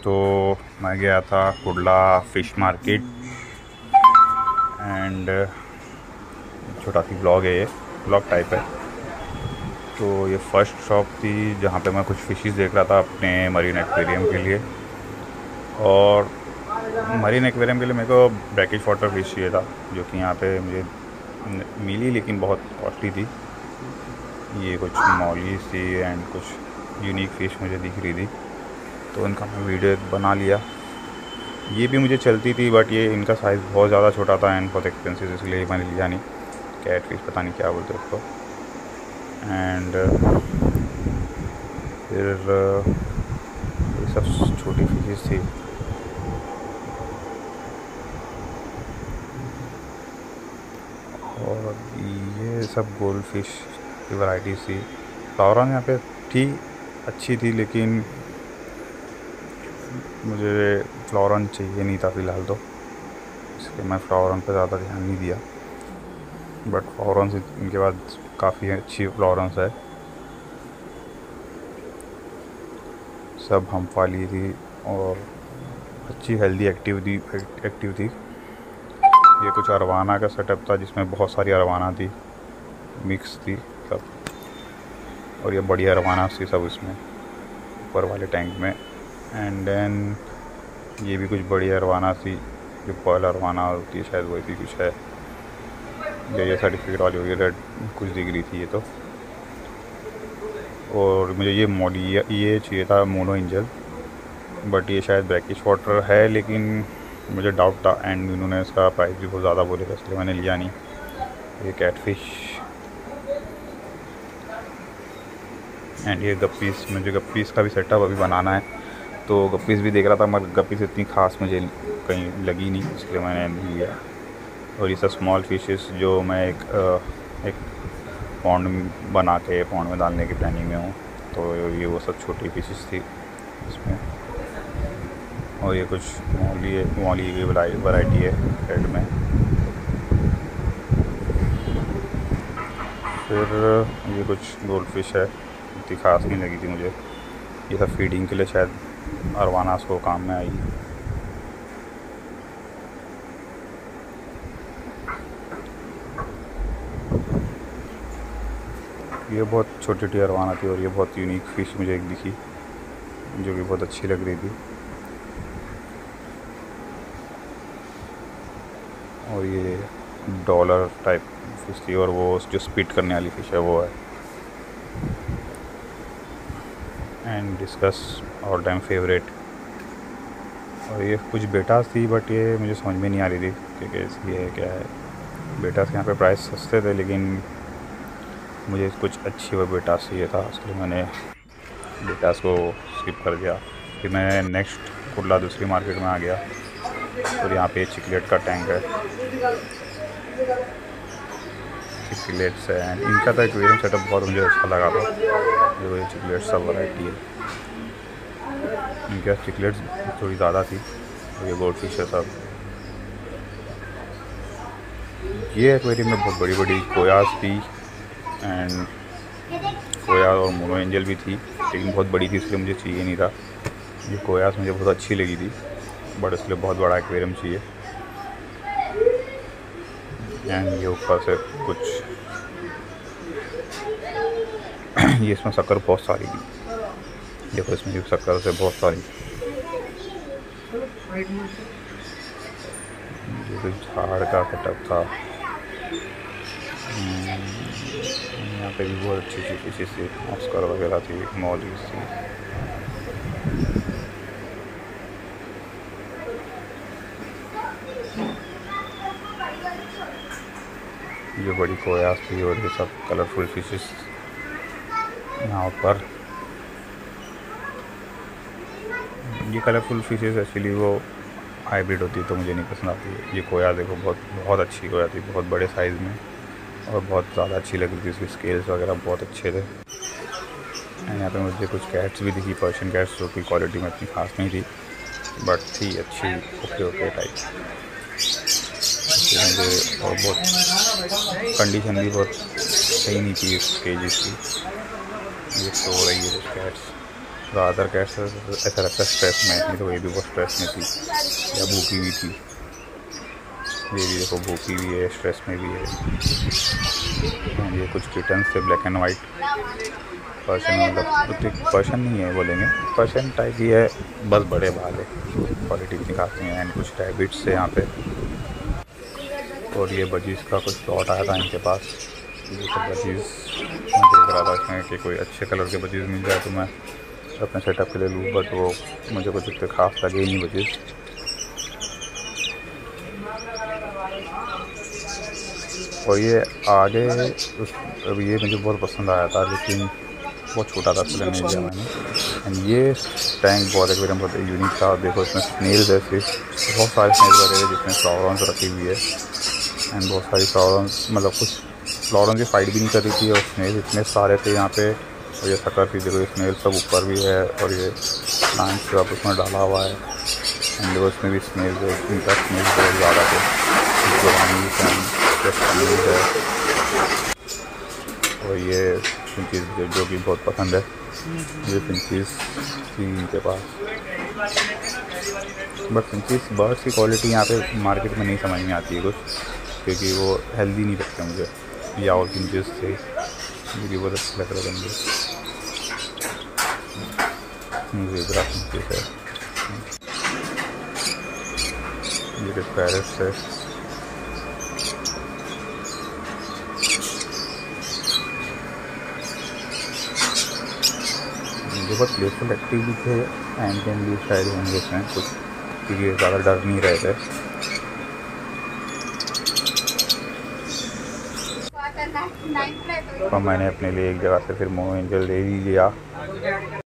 तो मैं गया था कुडला फ़िश मार्केट एंड छोटा सी ब्लॉग है, ये ब्लॉग टाइप है। तो ये फर्स्ट शॉप थी जहाँ पे मैं कुछ फ़िशेस देख रहा था अपने मरीन एक्वेरियम के लिए। और मरीन एक्वेरियम के लिए मेरे को ब्रैकिश वाटर फिश चाहिए था, जो कि यहाँ पे मुझे मिली लेकिन बहुत कॉस्टली थी। ये कुछ मॉली सी एंड कुछ यूनिक फ़िश मुझे दिख रही थी, तो इनका मैं वीडियो बना लिया। ये भी मुझे चलती थी बट ये इनका साइज़ बहुत ज़्यादा छोटा था एंड बहुत एक्सपेंसिव, इसलिए मैंने लिया नहीं। कैट फिश पता नहीं क्या बोलते उसको। एंड फिर ये सब छोटी फिशेस थी। और ये सब गोल्ड फिश की वैरायटी थी। फ्लावरन यहाँ पे थी, अच्छी थी, लेकिन मुझे फ्लावरन चाहिए नहीं था फ़िलहाल, तो इसलिए मैं फ्लावरन पे ज़्यादा ध्यान नहीं दिया। बट फ्लावरन इनके बाद काफ़ी अच्छी फ्लावरन्स है, सब हम्प वाली थी और अच्छी हेल्दी एक्टिव थी। ये कुछ अरवाना का सेटअप था जिसमें बहुत सारी अरवाना थी, मिक्स थी सब। और ये बड़ी अरवाना थी सब इसमें ऊपर वाले टैंक में। एंड देन ये भी कुछ बड़ी अरवाना थी, जो पर्ल अरवाना होती है शायद, वैसी कुछ है। ये सर्टिफिकेट वाली हुई रेड कुछ दिख रही थी ये तो। और मुझे ये मॉडी ये चाहिए था मोनो एंजल, बट ये शायद ब्रैकिश वाटर है, लेकिन मुझे डाउट था एंड उन्होंने इसका प्राइस भी बहुत ज़्यादा बोले था, इसलिए मैंने लिया नहीं। ये कैटफिश एंड ये गप्पीस, मुझे गप्पीस का भी सेटअप अभी बनाना है, तो गप्पीस भी देख रहा था, मगर गप्पीस इतनी ख़ास मुझे कहीं लगी नहीं, इसलिए मैंने नहीं लिया। और ये सब स्मॉल फिशेस जो मैं एक पॉन्ड बना के पॉन्ड में डालने की प्लानिंग में हूँ, तो ये वो सब छोटी फिशेस थी इसमें। और ये कुछ मॉली की वैरायटी है रेड में। फिर ये कुछ गोल्ड फिश है, इतनी ख़ास नहीं लगी थी मुझे। ये सब फीडिंग के लिए शायद अरवानास को काम में आई। ये बहुत छोटी अरवाना थी और ये बहुत यूनिक फ़िश मुझे एक दिखी, जो कि बहुत अच्छी लग रही थी। और ये डॉलर टाइप फिश थी, और वो जो स्पिट करने वाली फ़िश है वो है। And discuss all time favourite. और ये कुछ बेटास थी, बट ये मुझे समझ में नहीं आ रही थी कि कैसी है क्या है। बेटास के यहाँ पे प्राइस सस्ते थे, लेकिन मुझे कुछ अच्छी वो बेटास चाहिए था, इसलिए मैंने बेटास को स्किप कर दिया। फिर मैं नेक्स्ट कुडला दूसरी मार्केट में आ गया, और यहाँ पे चिकलेट का टैंक है, चिकलेट्स है। एंड इनका तो एक्वेरियम सेटअप बहुत मुझे अच्छा लगा था, जो ये चिकलेट सब वैरायटी है। इनके चिकलेट्स थोड़ी ज़्यादा थी, और ये गोल्ड फिश है सब। ये एक्वेरियम में बहुत बड़ी बड़ी कोयास थी, एंड कोया और मोनो एंजल भी थी, लेकिन बहुत बड़ी थी, इसलिए मुझे चाहिए नहीं था। ये कोयास मुझे बहुत अच्छी लगी थी, बट इसलिए बहुत बड़ा एक्वेरियम चाहिए। एंड ये ऊपर से कुछ ये इसमें शक्कर बहुत सारी थी, देखो इसमें भी शक्कर से बहुत सारी। ये कुछ झाड़ का सेटअप था। यहाँ पे भी बहुत अच्छी फिशेस थी, ऑस्कर वगैरह थी, मॉलीज थी। ये बड़ी कोयास थी, और ये सब कलरफुल फिशेस यहाँ पर। ये कलरफुल फिशेस एक्चुअली वो हाइब्रिड होती है, तो मुझे नहीं पसंद आती है। ये कोया देखो, बहुत अच्छी कोया थी, बहुत बड़े साइज़ में, और बहुत ज़्यादा अच्छी लग रही थी। इसके स्केल्स वगैरह बहुत अच्छे थे। यहाँ पे मुझे कुछ कैट्स भी दिखी, पर्शियन कैट्स, जो कि क्वालिटी में इतनी ख़ास नहीं थी, बट थी अच्छी, ओके टाइप। मुझे और बहुत कंडीशन भी बहुत सही नहीं थी इस केजेस की। ये सो रही है कुछ कैट्स। ज़्यादातर कैट्स ऐसा लगता है स्ट्रेस में, नहीं तो ये भी बहुत स्ट्रेस में थी या भूखी हुई थी। ये भी देखो भूखी भी है, स्ट्रेस में भी है। ये कुछ किटन्स थे ब्लैक एंड वाइट, पर्शियन, मतलब पर्शियन नहीं है बोलेंगे, पर्शियन टाइप ही है, बस बड़े बाल है, क्वालिटी भी दिखाते हैं। एंड कुछ रैबिट्स है यहाँ पे। और ये बजीज़ का कुछ प्लॉट आया था इनके पास। ये सब बजीज़ मैं देख रहा था इसमें कि कोई अच्छे कलर के बजीज़ मिल जाए तो मैं अपने सेटअप के लिए लूँ, बट वो मुझे कुछ इतने खास लगे ही नहीं बजीज़। और ये आगे अब ये मुझे बहुत पसंद आया था, लेकिन बहुत छोटा था इसलिए नहीं लिया मैंने। एंड ये टैंक बहुत एकदम बहुत यूनिक था। देखो इसमें स्नेल्स है, फिश, बहुत सारे स्नेल्स भरे हुए जिसमें फ्लावरॉन्स रखी हुई है। एंड बहुत सारी फ्लावरॉन्स, मतलब कुछ फ्लावरॉन्स की फाइट भी नहीं कर रही थी, और स्नेल्स इतने सारे थे यहाँ पे। और ये शक्कर थी, देखो ये स्नेल सब ऊपर भी है, और ये प्लांट सब उसमें डाला हुआ है। एंड देखो इसमें भी स्नेल्स है, इनका स्नेल्स बहुत ज़्यादा थे, है। और ये फिंचीज़ जो कि बहुत पसंद है, ये फिंचीज़ थी इनके पास। बट फिंचीज़ बर्ड्स की क्वालिटी यहाँ पे मार्केट में नहीं समझ में आती है कुछ, क्योंकि वो हेल्दी नहीं लगते मुझे। या और फिंचीज़ थे, मुझे बहुत अच्छे लग रहे थे मुझे। ज़रा फिंचीज़ है, ये कुछ पैरट्स है। बहुत प्लेफुल एक्टिव भी थे, एंड देन भी शायद होंगे इसमें कुछ, क्योंकि ज़्यादा डर नहीं रहे थे। तो मैंने अपने लिए एक जगह से फिर मोह एंजल ले ही लिया।